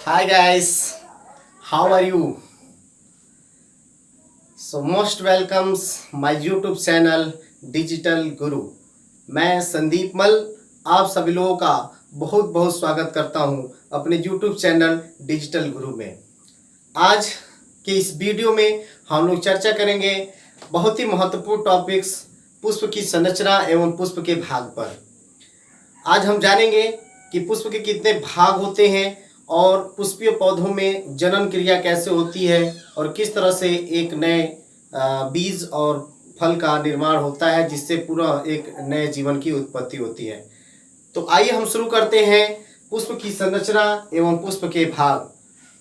Hi guys, how are you? So most welcomes my YouTube channel digital गुरु। मैं संदीप मल आप सभी लोगों का बहुत बहुत स्वागत करता हूं अपने YouTube चैनल डिजिटल गुरु में। आज के इस वीडियो में हम लोग चर्चा करेंगे बहुत ही महत्वपूर्ण टॉपिक्स पुष्प की संरचना एवं पुष्प के भाग पर। आज हम जानेंगे कि पुष्प के कितने भाग होते हैं और पुष्पीय पौधों में जनन क्रिया कैसे होती है और किस तरह से एक नए बीज और फल का निर्माण होता है जिससे पूरा एक नए जीवन की उत्पत्ति होती है। तो आइए हम शुरू करते हैं पुष्प की संरचना एवं पुष्प के भाग।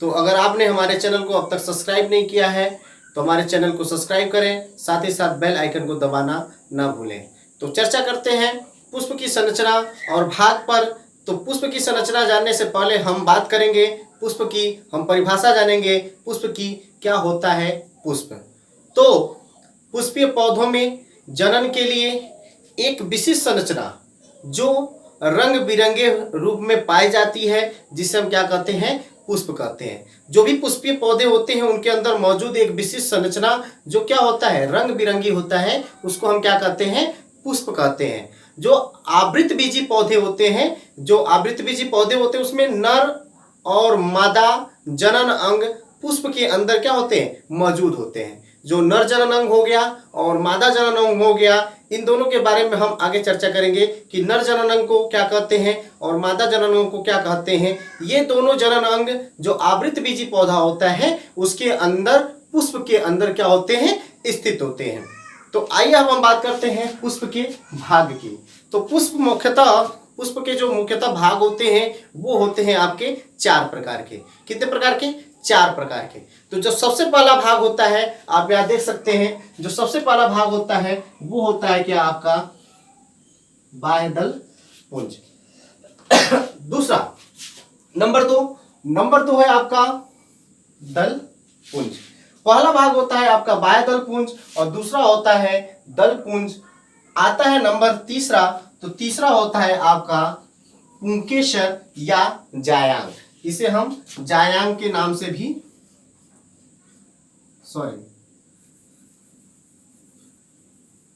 तो अगर आपने हमारे चैनल को अब तक सब्सक्राइब नहीं किया है तो हमारे चैनल को सब्सक्राइब करें, साथ ही साथ बेल आइकन को दबाना ना भूलें। तो चर्चा करते हैं पुष्प की संरचना और भाग पर। तो पुष्प की संरचना जानने से पहले हम बात करेंगे पुष्प की, हम परिभाषा जानेंगे पुष्प की, क्या होता है पुष्प। तो पुष्पीय पौधों में जनन के लिए एक विशिष्ट संरचना जो रंग बिरंगे रूप में पाई जाती है जिसे हम क्या कहते हैं, पुष्प कहते हैं। जो भी पुष्पीय पौधे होते हैं उनके अंदर मौजूद एक विशिष्ट संरचना जो क्या होता है, रंग बिरंगी होता है, उसको हम क्या कहते हैं, पुष्प कहते हैं। जो आवृतबीजी पौधे होते हैं, उसमें नर और मादा जनन अंग पुष्प के अंदर क्या होते हैं, मौजूद होते हैं। जो नर जनन अंग हो गया और मादा जनन अंग हो गया, इन दोनों के बारे में हम आगे चर्चा करेंगे कि नर जनन अंग को क्या कहते हैं और मादा जनन अंग को क्या कहते हैं। ये दोनों जनन अंग जो आवृतबीजी पौधा होता है उसके अंदर, पुष्प के अंदर क्या होते हैं, स्थित होते हैं। तो आइए अब हम बात करते हैं पुष्प के भाग की। तो पुष्प के जो मुख्यतः भाग होते हैं वो होते हैं आपके 4 प्रकार के। कितने प्रकार के? 4 प्रकार के। तो जो सबसे पहला भाग होता है, आप यहाँ देख सकते हैं, जो सबसे पहला भाग होता है वो होता है क्या, आपका बाह्य दल पुंज। दूसरा नंबर 2 है आपका दल पुंज। पहला भाग होता है आपका बाह्य दल पुंज और दूसरा होता है दल पुंज। आता है नंबर तीसरा, तो तीसरा होता है आपका पुंकेसर या जायांग। इसे हम जायांग के नाम से भी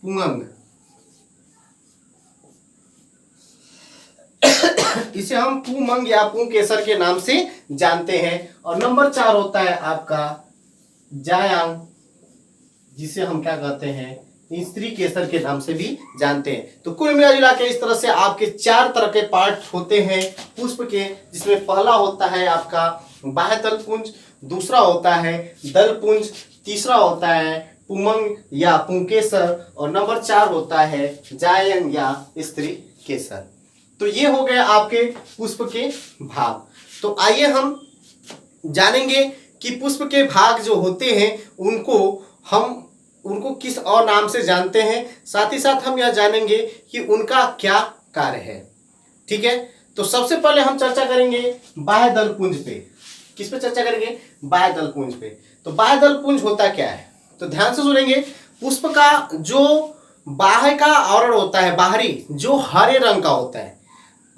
पुंगंग इसे हम पुमंग या पुंकेसर के नाम से जानते हैं। और नंबर 4 होता है आपका जायांग, जिसे हम क्या कहते हैं, स्त्री केसर के नाम से भी जानते हैं। तो कुल मिला जुला के इस तरह से आपके 4 तरह के पार्ट होते हैं पुष्प के, जिसमें पहला होता है आपका बाह्य दल पुंज, दूसरा होता है दल पुंज, तीसरा होता है पुमंग या पुंकेसर और नंबर 4 होता है जायंग या स्त्री केसर। तो ये हो गए आपके पुष्प के भाग। तो आइए हम जानेंगे कि पुष्प के भाग जो होते हैं उनको किस और नाम से जानते हैं। साथ ही साथ हम यह जानेंगे कि उनका क्या कार्य है। ठीक है, तो सबसे पहले हम चर्चा करेंगे बाह्य दल पुंज पे। किस पे चर्चा करेंगे? बाह्य दल पुंज पे। तो बाह्य दल पुंज होता क्या है, तो ध्यान से सुनेंगे। पुष्प का जो बाह्य का आवरण होता है, बाहरी, जो हरे रंग का होता है,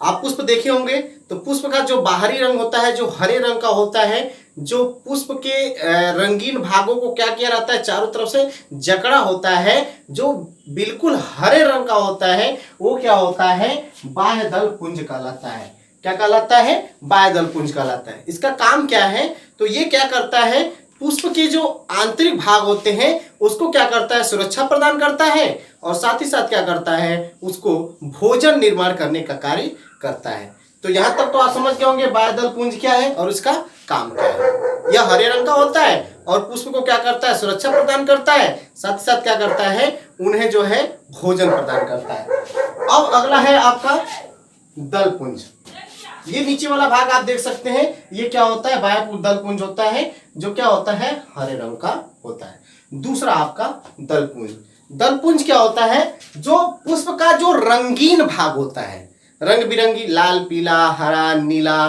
आप पुष्प देखे होंगे तो पुष्प का जो बाहरी रंग होता है जो हरे रंग का होता है, जो पुष्प के रंगीन भागों को क्या किया रहता है, चारों तरफ से जकड़ा होता है, जो बिल्कुल हरे रंग का होता है, वो क्या होता है, बाह्य दल पुंज कहलाता है। क्या कहलाता है? बाह्य दल पुंज कहलाता है। इसका काम क्या है, तो ये क्या करता है, पुष्प के जो आंतरिक भाग होते हैं उसको क्या करता है, सुरक्षा प्रदान करता है और साथ ही साथ क्या करता है, उसको भोजन निर्माण करने का कार्य करता है। तो यहां तक तो आप समझ गए होंगे बाह्य दल पुंज क्या है और इसका काम क्या है। यह हरे रंग का होता है और पुष्प को क्या करता है, सुरक्षा प्रदान करता है, साथ ही साथ क्या करता है, उन्हें जो है भोजन प्रदान करता है। अब अगला है आपका दल पुंज। ये नीचे वाला भाग आप देख सकते हैं, ये क्या होता है, बाह्य दल पुंज होता है, जो क्या होता है, हरे रंग का होता है। दूसरा आपका दल पुंज। दल पुंज क्या होता है, जो पुष्प का जो रंगीन भाग होता है, रंग बिरंगी, लाल, पीला, हरा, नीला,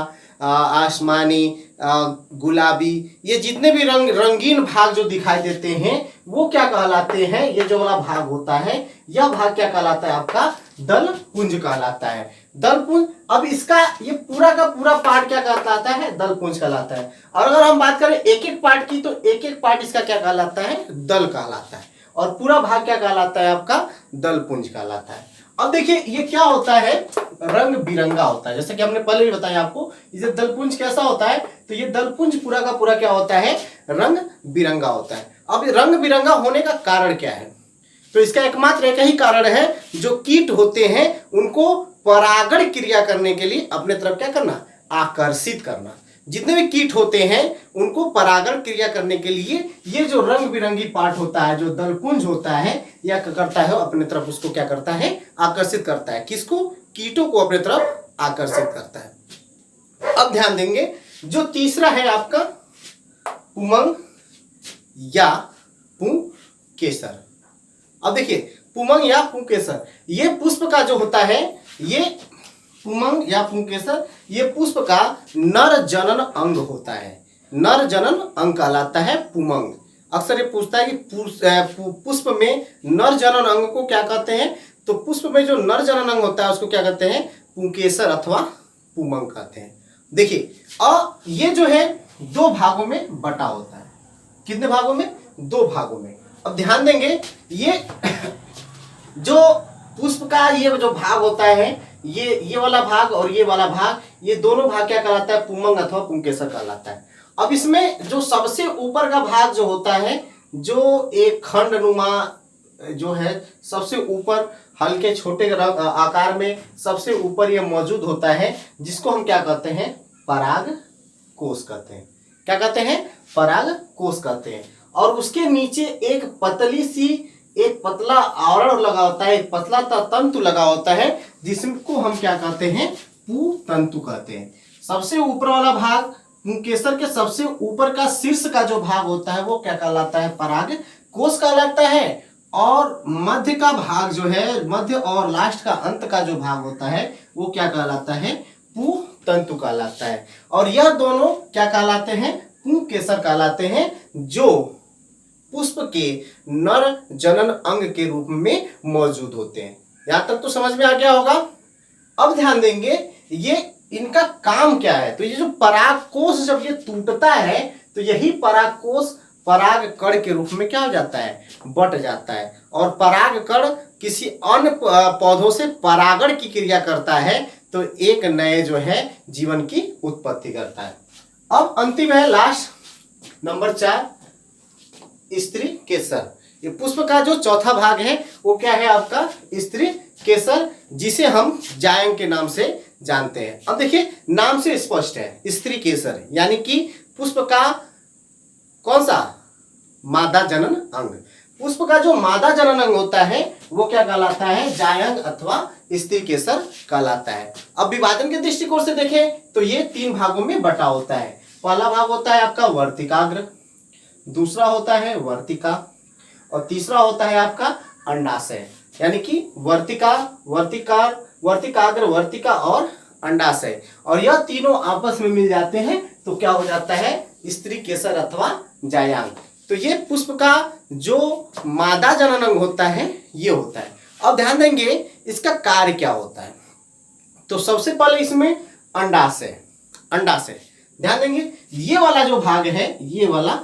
आसमानी, गुलाबी, ये जितने भी रंगीन भाग जो दिखाई देते हैं वो क्या कहलाते हैं, ये जो वाला भाग होता है, यह भाग क्या कहलाता है, आपका दल पुंज कहलाता है। दल पुंज, अब इसका ये पूरा का पूरा पार्ट क्या कहलाता है? दल पुंज कहलाता है। और अगर हम बात करें एक एक पार्ट की, तो एक एक पार्ट इसका क्या कहलाता है? दल कहलाता है। और पूरा भाग क्या कहलाता है आपका? दल पुंज कहलाता है। अब देखिए ये क्या होता है? रंग बिरंगा होता है। जैसे कि हमने पहले भी बताया आपको, ये दलपुंज कैसा होता है? तो ये दलपुंज पूरा का पूरा क्या होता है? रंग बिरंगा होता है। अब रंग बिरंगा होने का कारण क्या है? तो इसका एकमात्र एक ही कारण है, जो कीट होते हैं उनको परागण क्रिया करने के लिए अपने तरफ क्या करना? आकर्षित करना। जितने भी कीट होते हैं उनको परागण क्रिया करने के लिए ये जो रंग बिरंगी पार्ट होता है, जो दलपुंज होता है, या करता है अपने तरफ, उसको क्या करता है? आकर्षित करता है। किसको? कीटों को अपने तरफ आकर्षित करता है। अब ध्यान देंगे, जो तीसरा है आपका पुमंग या पुंकेसर। अब देखिए पुमंग या पुंकेसर, ये पुष्प का जो होता है, ये पुमंग या पुंकेसर, ये पुष्प का नर जनन अंग होता है। नर जनन अंग कहलाता है पुमंग। अक्सर ये पूछता है कि पुष्प में नर जनन अंग को क्या कहते हैं? तो पुष्प में जो नर जनन अंग होता है उसको क्या कहते हैं? पुंकेसर अथवा पुमंग कहते हैं। देखिए ये जो है दो भागों में बटा होता है। कितने भागों में? दो भागों में। अब ध्यान देंगे, ये जो पुष्प का ये जो भाग होता है, ये वाला भाग और ये वाला भाग, ये दोनों भाग क्या कहलाता है? पुमंग अथवा पुंकेसर कहलाता है। अब इसमें जो सबसे ऊपर का भाग जो होता है, जो एक खंड नुमा जो है, सबसे ऊपर हल्के छोटे आकार में सबसे ऊपर ये मौजूद होता है, जिसको हम क्या कहते हैं? पराग कोश कहते हैं। क्या कहते हैं? पराग कोश कहते हैं। और उसके नीचे एक पतली सी, एक पतला आवरण लगा होता है, एक पतला तंतु लगा होता है, जिसको हम क्या कहते हैं? पुतंतु कहते हैं। सबसे ऊपर वाला भाग, पुंकेसर के सबसे ऊपर का शीर्ष का जो भाग होता है वो क्या कहलाता है? पराग कोश कहलाता है। और मध्य का भाग जो है, मध्य और लास्ट का अंत का जो भाग होता है वो क्या कहलाता है? पुतंतु कहलाता है। और यह दोनों क्या कहलाते हैं? पुंकेसर कहलाते हैं, जो पुष्प के नर जनन अंग के रूप में मौजूद होते हैं। यहां तक तो समझ में आ गया होगा। अब ध्यान देंगे, ये इनका काम क्या है? तो ये जो परागकोश जब ये टूटता है, तो यही परागकोश पराग कण के रूप में क्या हो जाता है? बट जाता है। और पराग कण किसी अन्य पौधों से परागण की क्रिया करता है, तो एक नए जो है जीवन की उत्पत्ति करता है। अब अंतिम है, लास्ट नंबर 4, स्त्री केसर। ये पुष्प का जो चौथा भाग है वो क्या है आपका? स्त्री केसर, जिसे हम जायंग के नाम से जानते हैं। अब देखिए नाम से स्पष्ट है, स्त्री केसर यानी कि पुष्प का कौन सा? मादा जनन अंग। पुष्प का जो मादा जनन अंग होता है वो क्या कहलाता है? जायंग अथवा स्त्री केसर कहलाता है। अब विभाजन के दृष्टिकोण से देखें तो ये 3 भागों में बटा होता है। पहला भाग होता है आपका वर्तिकाग्र, दूसरा होता है वर्तिका, और तीसरा होता है आपका अंडाशय। यानी कि वर्तिकाग्र, वर्तिका और अंडाशय। और यह तीनों आपस में मिल जाते हैं तो क्या हो जाता है? स्त्री केसर अथवा जायांग। तो ये पुष्प का जो मादा जनन अंग होता है ये होता है। अब ध्यान देंगे इसका कार्य क्या होता है। तो सबसे पहले इसमें अंडाशय। ध्यान देंगे ये वाला जो भाग है, ये वाला,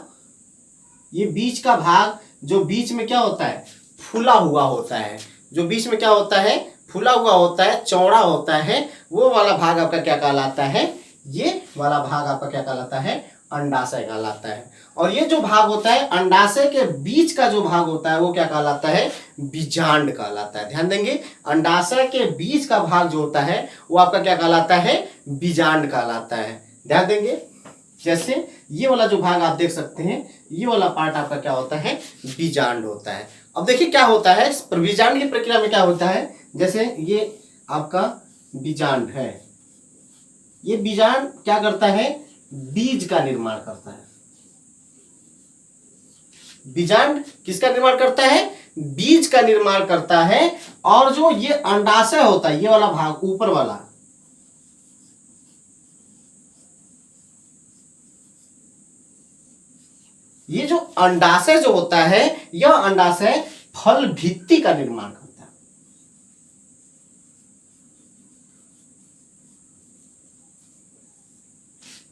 ये बीच का भाग, जो बीच में क्या होता है? फूला हुआ होता है। जो बीच में क्या होता है? फूला हुआ होता है, चौड़ा होता है, वो वाला भाग आपका क्या कहलाता है? ये वाला भाग आपका क्या कहलाता है? अंडाशय कहलाता है। और ये जो भाग होता है, अंडाशय के बीच का जो भाग होता है वो क्या कहलाता है? बीजांड कहलाता है। ध्यान देंगे अंडाशय के बीच का भाग जो होता है वो आपका क्या कहलाता है? बीजांड कहलाता है। ध्यान देंगे जैसे ये वाला जो भाग आप देख सकते हैं, ये वाला पार्ट आपका क्या होता है? बीजांड होता है। अब देखिए क्या होता है बीजांड की प्रक्रिया में, क्या होता है? जैसे ये आपका बीजांड है, ये बीजांड क्या करता है? बीज का निर्माण करता है। बीजांड किसका निर्माण करता है? बीज का निर्माण करता है। और जो ये अंडाशय होता है, ये वाला भाग ऊपर वाला, ये जो अंडाशय जो होता है, यह अंडाशय फल भित्ति का निर्माण करता है।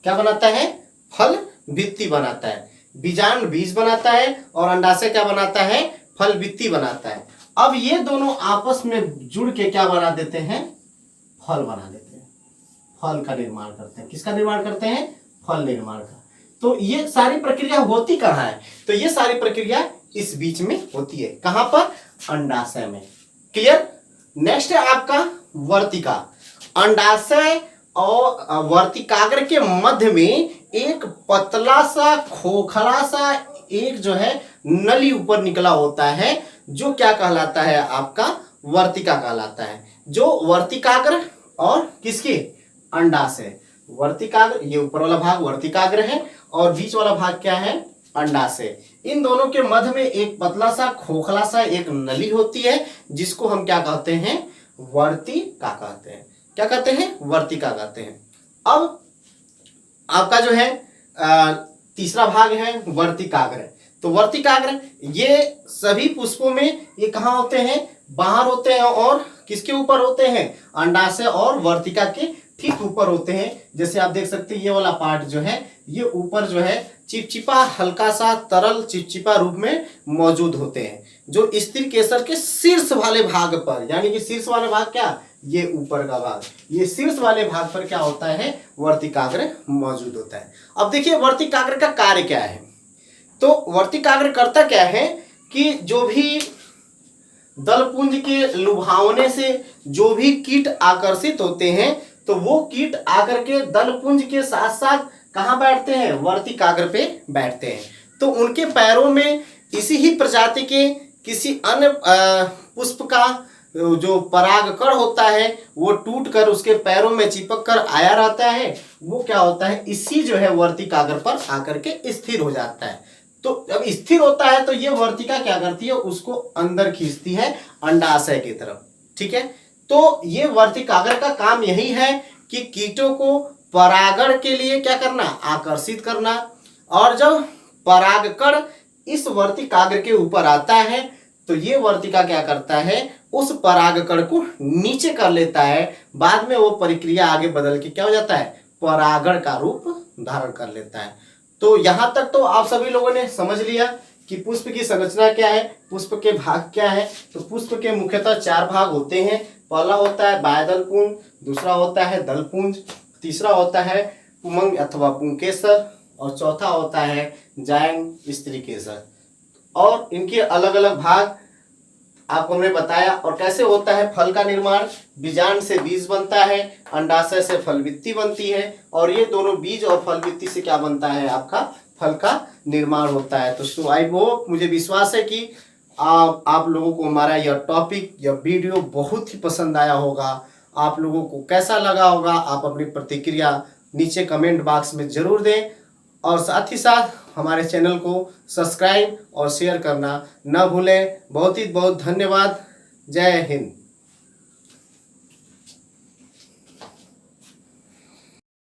क्या बनाता है? फल भित्ति बनाता है। बीजांड बीज बनाता है और अंडाशय क्या बनाता है? फल भित्ति बनाता है। अब ये दोनों आपस में जुड़ के क्या बना देते हैं? फल बना देते हैं, फल का निर्माण करते हैं। किसका निर्माण करते हैं? फल निर्माण का। तो ये सारी प्रक्रिया होती कहाँ है? तो ये सारी प्रक्रिया इस बीच में होती है। कहां पर? अंडाशय में। क्लियर? नेक्स्ट है आपका वर्तिका। अंडाशय और वर्तिकाग्र के मध्य में एक पतला सा खोखला सा एक जो है नली ऊपर निकला होता है, जो क्या कहलाता है? आपका वर्तिका कहलाता है। जो वर्तिकाग्र और किसके? अंडाशय। वर्तिकाग्र, ये ऊपर वाला भाग वर्तिकाग्र है और बीच वाला भाग क्या है? अंडाशय। इन दोनों के मध्य में एक पतला सा खोखला सा एक नली होती है, जिसको हम क्या कहते हैं? वर्तिका कहते हैं। क्या कहते हैं? वर्तिका कहते हैं। अब आपका जो है तीसरा भाग है वर्तिकाग्र। तो वर्तिकाग्र ये सभी पुष्पों में ये कहाँ होते हैं? बाहर होते हैं और किसके ऊपर होते हैं? अंडाशय और वर्तिका के ठीक ऊपर होते हैं। जैसे आप देख सकते हैं ये वाला पार्ट जो है ये ऊपर जो है चिपचिपा हल्का सा तरल चिपचिपा रूप में मौजूद होते हैं, जो स्थिर केसर के शीर्ष वाले भाग पर, यानी कि शीर्ष वाले भाग क्या? ये ऊपर का भाग, ये शीर्ष वाले भाग पर क्या होता है? वर्तिकाग्र मौजूद होता है। अब देखिए वर्तिकाग्र का कार्य क्या है। तो वर्तिकाग्र करता क्या है कि जो भी दलपुंज के लुभावने से जो भी कीट आकर्षित होते हैं, तो वो कीट आकर के दलपुंज के साथ साथ कहाँ बैठते हैं? वर्तिकाग्र पे बैठते हैं। तो उनके पैरों में इसी ही प्रजाति के किसी अन्य पुष्प का जो परागकण होता है वो टूट कर उसके पैरों में चिपक कर आया रहता है। वो क्या होता है? इसी जो है वर्तिकाग्र पर आकर के स्थिर हो जाता है। तो जब स्थिर होता है तो ये वर्तिका क्या करती है? उसको अंदर खींचती है अंडाशय की तरफ। ठीक है? तो ये वर्तिकाग्र का काम यही है कि कीटों को परागण के लिए क्या करना? आकर्षित करना। और जब परागकण इस वर्तिकाग्र के ऊपर आता है तो ये वर्तिका क्या करता है? उस परागकण को नीचे कर लेता है। बाद में वो प्रक्रिया आगे बदल के क्या हो जाता है? परागण का रूप धारण कर लेता है। तो यहां तक तो आप सभी लोगों ने समझ लिया कि पुष्प की संरचना क्या है, पुष्प के भाग क्या है। तो पुष्प के मुख्यतः 4 भाग होते हैं। पहला होता है बाह्यदल पुंज, दूसरा होता है दलपुंज, तीसरा होता है पुंमंग अथवा पुंकेसर और चौथा होता है जायंग स्त्री केसर। और इनके अलग अलग भाग आपको हमने बताया। और कैसे होता है फल का निर्माण? बीजांड से बीज बनता है, अंडाशय से फल भित्ति बनती है और ये दोनों बीज और फल भित्ति से क्या बनता है? आपका फल का निर्माण होता है। तो आई होप, मुझे विश्वास है कि आप लोगों को हमारा यह टॉपिक या वीडियो बहुत ही पसंद आया होगा। आप लोगों को कैसा लगा होगा? आप अपनी प्रतिक्रिया नीचे कमेंट बॉक्स में जरूर दें और साथ ही साथ हमारे चैनल को सब्सक्राइब और शेयर करना न भूलें। बहुत ही बहुत धन्यवाद। जय हिंद।